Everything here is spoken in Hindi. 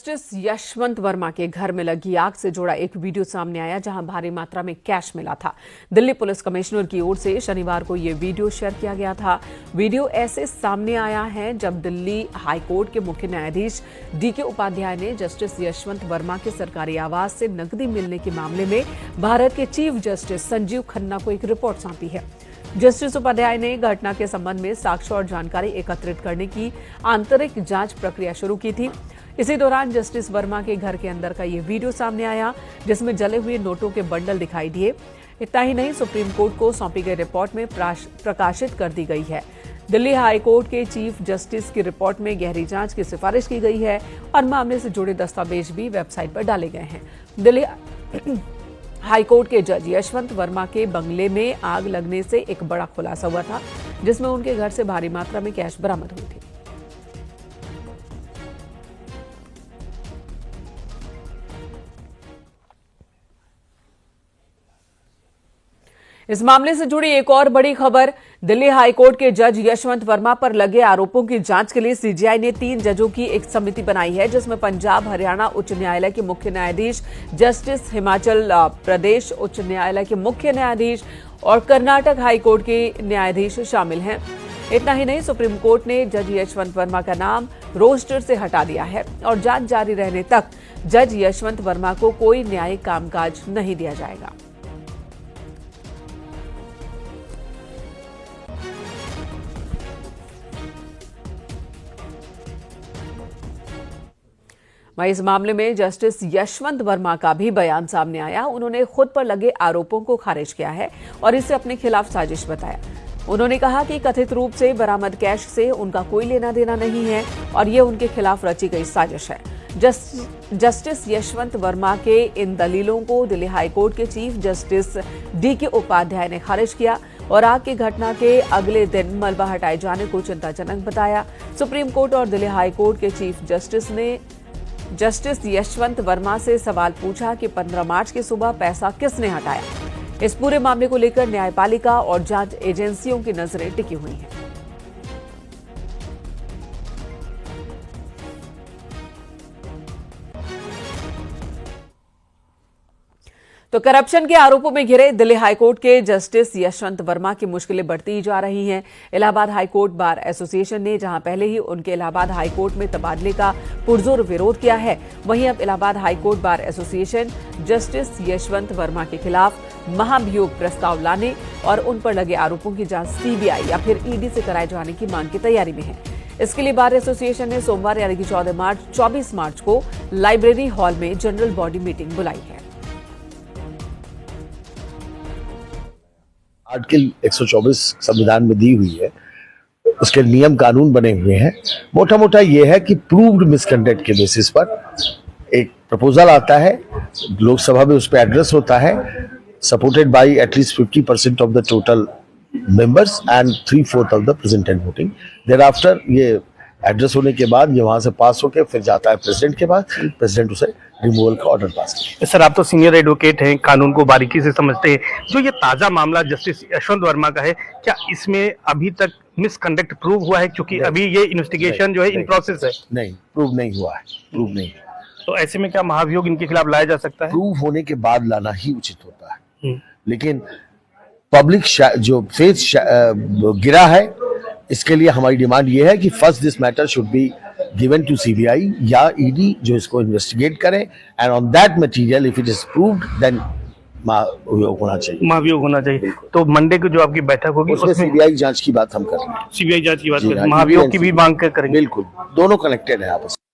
जस्टिस यशवंत वर्मा के घर में लगी आग से जुड़ा एक वीडियो सामने आया जहां भारी मात्रा में कैश मिला था। दिल्ली पुलिस कमिश्नर की ओर से शनिवार को यह वीडियो शेयर किया गया था। वीडियो ऐसे सामने आया है जब दिल्ली हाईकोर्ट के मुख्य न्यायाधीश डीके उपाध्याय ने जस्टिस यशवंत वर्मा के सरकारी आवास से नकदी मिलने के मामले में भारत के चीफ जस्टिस संजीव खन्ना को एक रिपोर्ट सौंपी है। जस्टिस उपाध्याय ने घटना के संबंध में साक्ष्य और जानकारी एकत्रित करने की आंतरिक जांच प्रक्रिया शुरू की थी। इसी दौरान जस्टिस वर्मा के घर के अंदर का ये वीडियो सामने आया जिसमें जले हुए नोटों के बंडल दिखाई दिए। इतना ही नहीं, सुप्रीम कोर्ट को सौंपी गई रिपोर्ट में प्रकाशित कर दी गई है। दिल्ली हाई कोर्ट के चीफ जस्टिस की रिपोर्ट में गहरी जांच की सिफारिश की गई है और मामले से जुड़े दस्तावेज भी वेबसाइट पर डाले गए हैं। दिल्ली हाईकोर्ट के जज यशवंत वर्मा के बंगले में आग लगने से एक बड़ा खुलासा हुआ था जिसमें उनके घर से भारी मात्रा में कैश बरामद हुई थी। इस मामले से जुड़ी एक और बड़ी खबर, दिल्ली हाईकोर्ट के जज यशवंत वर्मा पर लगे आरोपों की जांच के लिए सीजीआई ने 3 जजों की एक समिति बनाई है जिसमें पंजाब हरियाणा उच्च न्यायालय के मुख्य न्यायाधीश, जस्टिस हिमाचल प्रदेश उच्च न्यायालय के मुख्य न्यायाधीश और कर्नाटक हाईकोर्ट के न्यायाधीश शामिल हैं। इतना ही नहीं, सुप्रीम कोर्ट ने जज यशवंत वर्मा का नाम रोस्टर से हटा दिया है और जांच जारी रहने तक जज यशवंत वर्मा को कोई न्यायिक कामकाज नहीं दिया जाएगा। वहीं इस मामले में जस्टिस यशवंत वर्मा का भी बयान सामने आया। उन्होंने खुद पर लगे आरोपों को खारिज किया है और इसे अपने खिलाफ साजिश बताया। उन्होंने कहा कि कथित रूप से बरामद कैश से उनका कोई लेना देना नहीं है और ये उनके खिलाफ रची गई साजिश है। जस्टिस यशवंत वर्मा के इन दलीलों को दिल्ली हाईकोर्ट के चीफ जस्टिस डीके उपाध्याय ने खारिज किया और आग की घटना के अगले दिन मलबा हटाए जाने को चिंताजनक बताया। सुप्रीम कोर्ट और दिल्ली हाईकोर्ट के चीफ जस्टिस ने जस्टिस यशवंत वर्मा से सवाल पूछा कि 15 मार्च की सुबह पैसा किसने हटाया। इस पूरे मामले को लेकर न्यायपालिका और जांच एजेंसियों की नजरें टिकी हुई हैं। तो करप्शन के आरोपों में घिरे दिल्ली हाईकोर्ट के जस्टिस यशवंत वर्मा की मुश्किलें बढ़ती जा रही हैं। इलाहाबाद हाईकोर्ट बार एसोसिएशन ने जहां पहले ही उनके इलाहाबाद हाईकोर्ट में तबादले का पुरजोर विरोध किया है, वहीं अब Allahabad high court bar association justice Yashwant Verma के खिलाफ महाभियोग प्रस्ताव लाने और उन पर लगे आरोपों की जांच सीबीआई या फिर ईडी से कराए जाने की मांग की तैयारी में है। इसके लिए बार एसोसिएशन ने सोमवार यानी कि 24 मार्च को लाइब्रेरी हॉल में जनरल बॉडी मीटिंग बुलाई है। आर्टिकल 124 संविधान में दी हुई है, उसके नियम कानून बने हुए हैं। मोटा मोटा ये है कि प्रूव्ड मिसकंडक्ट के बेसिस पर एक प्रपोजल आता है, लोकसभा में उस पर एड्रेस होता है, supported by at least 50% of the total members and 3/4 of the present and voting. Thereafter ये एड्रेस होने के बाद ये वहां से पास होकर फिर जाता है प्रेसिडेंट के पास, प्रेसिडेंट उसे रिमूवल का ऑर्डर पास करता है। सर, आप तो सीनियर एडवोकेट हैं, कानून को बारीकी से समझते हैं। जो ये ताजा मामला जस्टिस यशवंत वर्मा का है, क्या इसमें अभी तक मिसकंडक्ट प्रूव हुआ है? क्योंकि अभी ये इन्वेस्टिगेशन जो है इन प्रोसेस है। नहीं, प्रूव नहीं हुआ है, प्रूव नहीं हुआ। तो ऐसे में क्या महाभियोग इनके खिलाफ लाया जा सकता है? प्रूव होने के बाद लाना ही उचित होता है, लेकिन पब्लिक जो फेथ गिरा है, इसके लिए हमारी डिमांड ये है कि first this matter should be given to CBI या ईडी जो इसको इन्वेस्टिगेट करे, and on that material if it is proved then महाभियोग होना चाहिए। महाभियोग होना चाहिए। तो मंडे को जो आपकी बैठक होगी उसमें सीबीआई जांच की बात हम कर रहे हैं। सीबीआई जांच की बात करें, महाभियोग की भी मांग करेंगे। बिल्कुल, दोनों कनेक्टेड है आपस में।